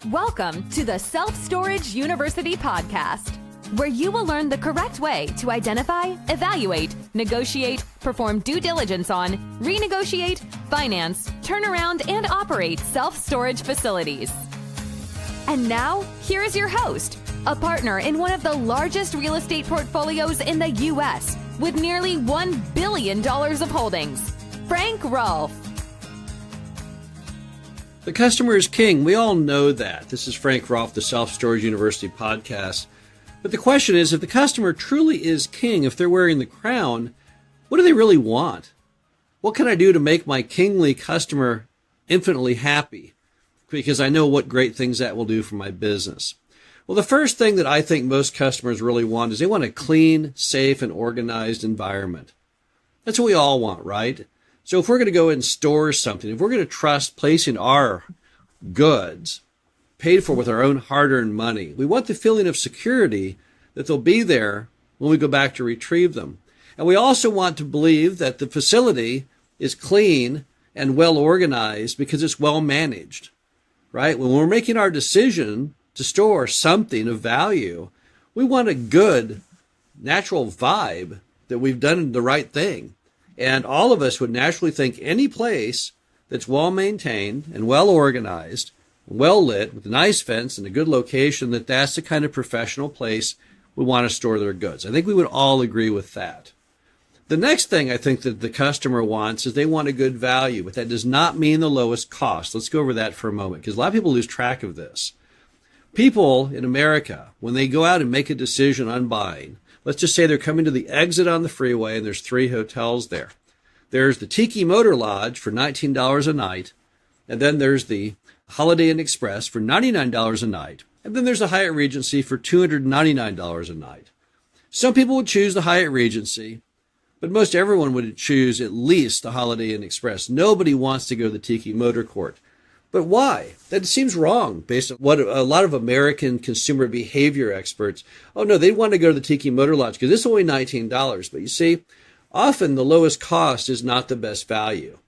Welcome to the Self-Storage University podcast, where you will learn the correct way to identify, evaluate, negotiate, perform due diligence on, renegotiate, finance, turn around, and operate self-storage facilities. And now, here is your host, a partner in one of the largest real estate portfolios in the U.S. with nearly $1 billion of holdings, Frank Rolfe. The customer is king. We all know that. This is Frank Rolfe, the Self-Storage University podcast. But the question is, if the customer truly is king, if they're wearing the crown, what do they really want? What can I do to make my kingly customer infinitely happy? Because I know what great things that will do for my business. Well, the first thing that I think most customers really want is they want a clean, safe, and organized environment. That's what we all want, right? So if we're going to go and store something, if we're going to trust placing our goods paid for with our own hard-earned money, we want the feeling of security that they'll be there when we go back to retrieve them. And we also want to believe that the facility is clean and well organized because it's well managed, right? When we're making our decision to store something of value, we want a good, natural vibe that we've done the right thing. And all of us would naturally think any place that's well maintained and well organized, well lit, with a nice fence and a good location, that's the kind of professional place we want to store their goods. I think we would all agree with that. The next thing I think that the customer wants is they want a good value, but that does not mean the lowest cost. Let's go over that for a moment, because a lot of people lose track of this. People in America, when they go out and make a decision on buying, let's just say they're coming to the exit on the freeway and there's 3 hotels there. There's the Tiki Motor Lodge for $19 a night, and then there's the Holiday Inn Express for $99 a night, and then there's the Hyatt Regency for $299 a night. Some people would choose the Hyatt Regency, but most everyone would choose at least the Holiday Inn Express. Nobody wants to go to the Tiki Motor Court. But why? That seems wrong based on what a lot of American consumer behavior experts, oh no, they want to go to the Tiki Motor Lodge because it's only $19. But you see, often the lowest cost is not the best value.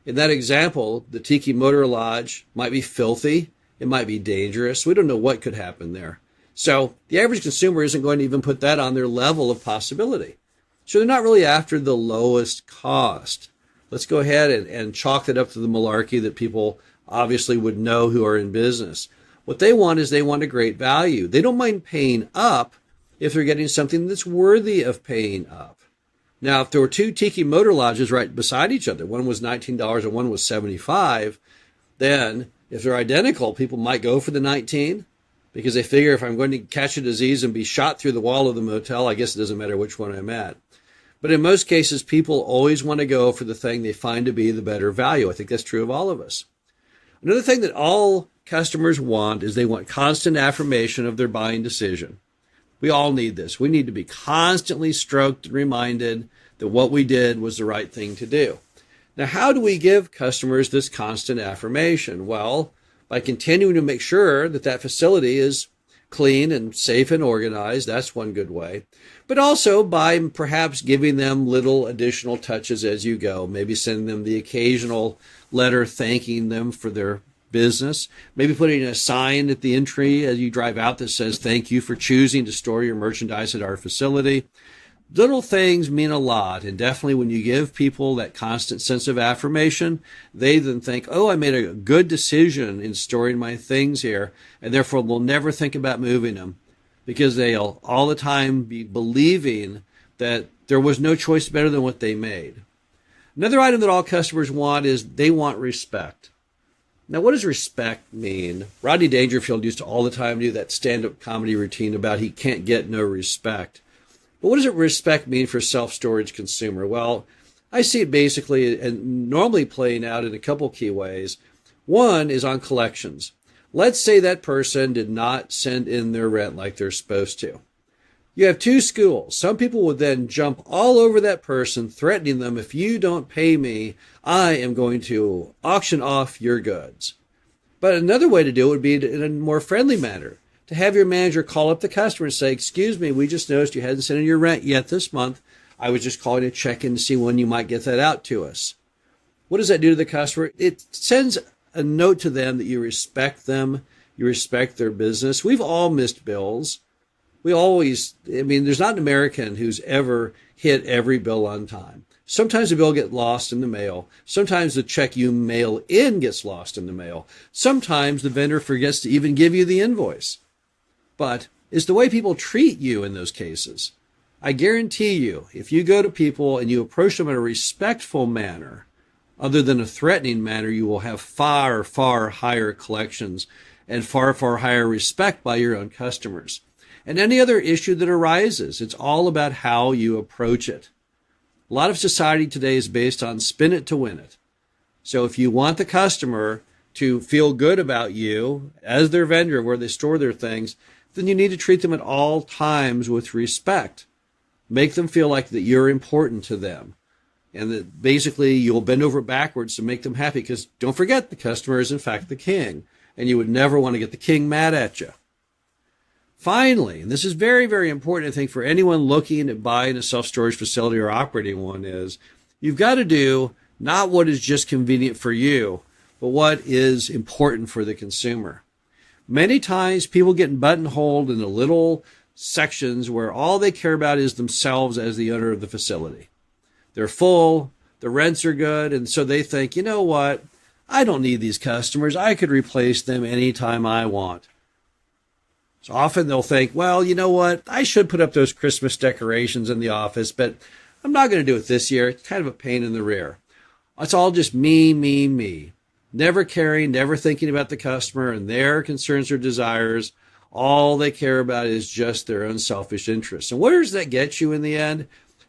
In that example, the Tiki Motor Lodge might be filthy. It might be dangerous. We don't know what could happen there. So the average consumer isn't going to even put that on their level of possibility. So they're not really after the lowest cost. Let's go ahead and chalk that up to the malarkey that people obviously would know who are in business. What they want is they want a great value. They don't mind paying up if they're getting something that's worthy of paying up. Now, if there were 2 Tiki Motor Lodges right beside each other, one was $19 and one was $75, then if they're identical, people might go for the 19 because they figure if I'm going to catch a disease and be shot through the wall of the motel, I guess it doesn't matter which one I'm at. But in most cases, people always want to go for the thing they find to be the better value. I think that's true of all of us. Another thing that all customers want is they want constant affirmation of their buying decision. We all need this. We need to be constantly stroked and reminded that what we did was the right thing to do. Now, how do we give customers this constant affirmation? Well, by continuing to make sure that that facility is clean and safe and organized. That's one good way. But also by perhaps giving them little additional touches as you go. Maybe sending them the occasional letter thanking them for their business. Maybe putting a sign at the entry as you drive out that says, "Thank you for choosing to store your merchandise at our facility." Little things mean a lot, and definitely when you give people that constant sense of affirmation, they then think, oh, I made a good decision in storing my things here, and therefore will never think about moving them, because they'll all the time be believing that there was no choice better than what they made. Another item that all customers want is they want respect. Now, what does respect mean? Rodney Dangerfield used to all the time do that stand-up comedy routine about he can't get no respect. But what does respect mean for self-storage consumer? Well, I see it basically and normally playing out in a couple key ways. One is on collections. Let's say that person did not send in their rent like they're supposed to. You have 2 schools. Some people would then jump all over that person, threatening them, if you don't pay me, I am going to auction off your goods. But another way to do it would be in a more friendly manner. To have your manager call up the customer and say, "Excuse me, we just noticed you hadn't sent in your rent yet this month. I was just calling to check in to see when you might get that out to us." What does that do to the customer? It sends a note to them that you respect them, You respect their business. We've all missed bills. There's not an American who's ever hit every bill on time. Sometimes the bill gets lost in the mail. Sometimes the check you mail in gets lost in the mail. Sometimes the vendor forgets to even give you the invoice. But it's the way people treat you in those cases. I guarantee you, if you go to people and you approach them in a respectful manner, other than a threatening manner, you will have far, far higher collections and far, far higher respect by your own customers. And any other issue that arises, it's all about how you approach it. A lot of society today is based on spin it to win it. So if you want the customer to feel good about you as their vendor where they store their things, then you need to treat them at all times with respect. Make them feel like that you're important to them. And that basically you'll bend over backwards to make them happy, because don't forget, the customer is in fact the king. And you would never want to get the king mad at you. Finally, and this is very, very important, I think, for anyone looking at buying a self-storage facility or operating one, is you've got to do not what is just convenient for you, but what is important for the consumer. Many times people get buttonholed into little sections where all they care about is themselves as the owner of the facility. They're full, the rents are good, and so they think, you know what, I don't need these customers. I could replace them anytime I want. So often they'll think, well, you know what? I should put up those Christmas decorations in the office, but I'm not going to do it this year. It's kind of a pain in the rear. It's all just me, me, me. Never caring, never thinking about the customer and their concerns or desires. All they care about is just their own selfish interests. And where does that get you in the end?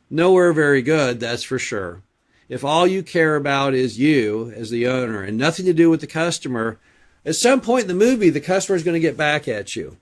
Nowhere very good, that's for sure. If all you care about is you as the owner and nothing to do with the customer, at some point in the movie, the customer is going to get back at you.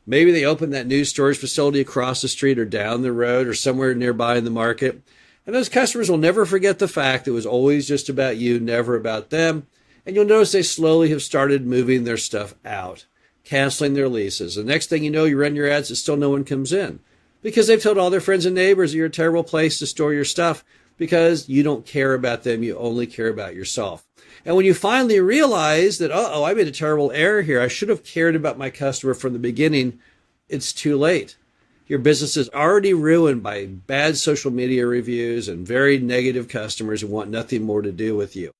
Maybe they open that new storage facility across the street or down the road or somewhere nearby in the market. And those customers will never forget the fact it was always just about you, never about them. And you'll notice they slowly have started moving their stuff out, canceling their leases. The next thing you know, you run your ads and still no one comes in because they've told all their friends and neighbors that you're a terrible place to store your stuff because you don't care about them. You only care about yourself. And when you finally realize that, I made a terrible error here, I should have cared about my customer from the beginning, it's too late. Your business is already ruined by bad social media reviews and very negative customers who want nothing more to do with you.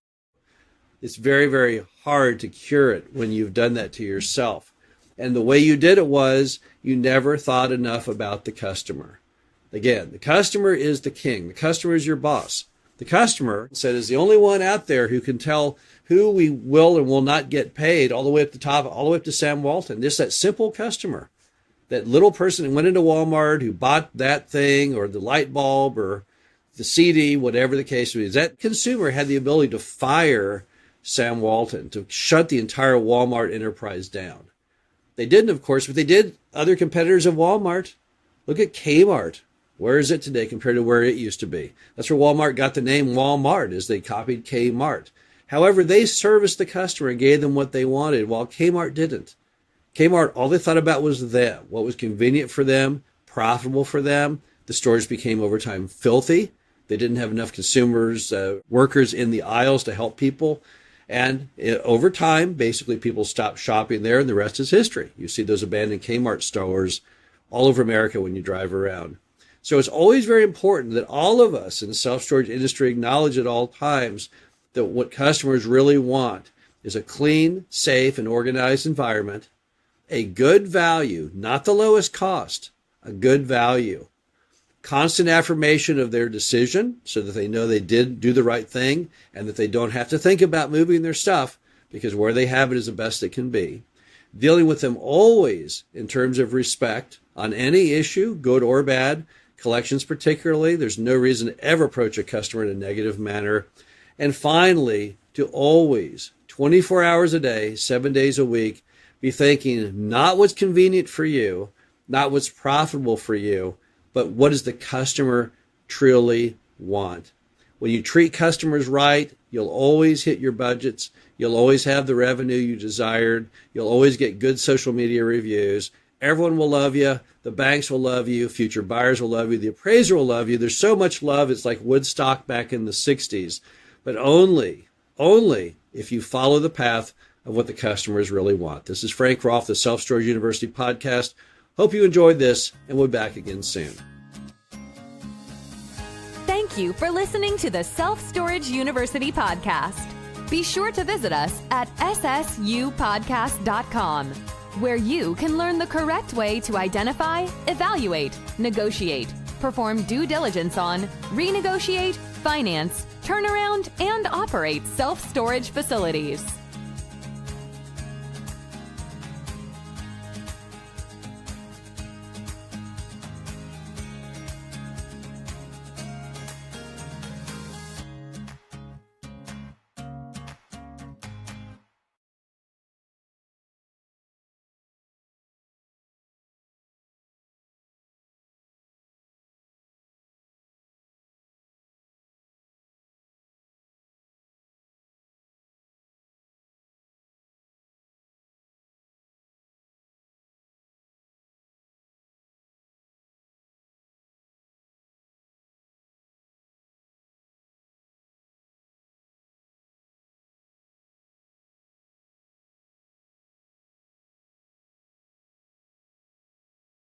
It's very, very hard to cure it when you've done that to yourself. And the way you did it was you never thought enough about the customer. Again, the customer is the king. The customer is your boss. The customer said is the only one out there who can tell who we will and will not get paid all the way up the top, all the way up to Sam Walton. Just that simple customer, that little person who went into Walmart, who bought that thing or the light bulb or the CD, whatever the case was. That consumer had the ability to fire Sam Walton, to shut the entire Walmart enterprise down. They didn't, of course, but they did other competitors of Walmart. Look at Kmart. Where is it today compared to where it used to be? That's where Walmart got the name Walmart, as they copied Kmart. However, they serviced the customer and gave them what they wanted, while Kmart didn't. Kmart, all they thought about was them, what was convenient for them, profitable for them. The stores became over time filthy. They didn't have enough consumers, workers in the aisles to help people. And over time, basically people stopped shopping there, and the rest is history. You see those abandoned Kmart stores all over America when you drive around. So it's always very important that all of us in the self-storage industry acknowledge at all times that what customers really want is a clean, safe, and organized environment, a good value, not the lowest cost, a good value, constant affirmation of their decision so that they know they did do the right thing and that they don't have to think about moving their stuff because where they have it is the best it can be. Dealing with them always in terms of respect on any issue, good or bad, collections particularly. There's no reason to ever approach a customer in a negative manner. And finally, to always, 24 hours a day, 7 days a week, be thinking not what's convenient for you, not what's profitable for you, but what does the customer truly want? When you treat customers right, you'll always hit your budgets. You'll always have the revenue you desired. You'll always get good social media reviews. Everyone will love you. The banks will love you. Future buyers will love you. The appraiser will love you. There's so much love. It's like Woodstock back in the 60s. But only if you follow the path of what the customers really want. This is Frank Rolfe, the Self Storage University podcast. Hope you enjoyed this, and we'll be back again soon. Thank you for listening to the Self Storage University podcast. Be sure to visit us at ssupodcast.com, where you can learn the correct way to identify, evaluate, negotiate, perform due diligence on, renegotiate, finance, turnaround, and operate self-storage facilities.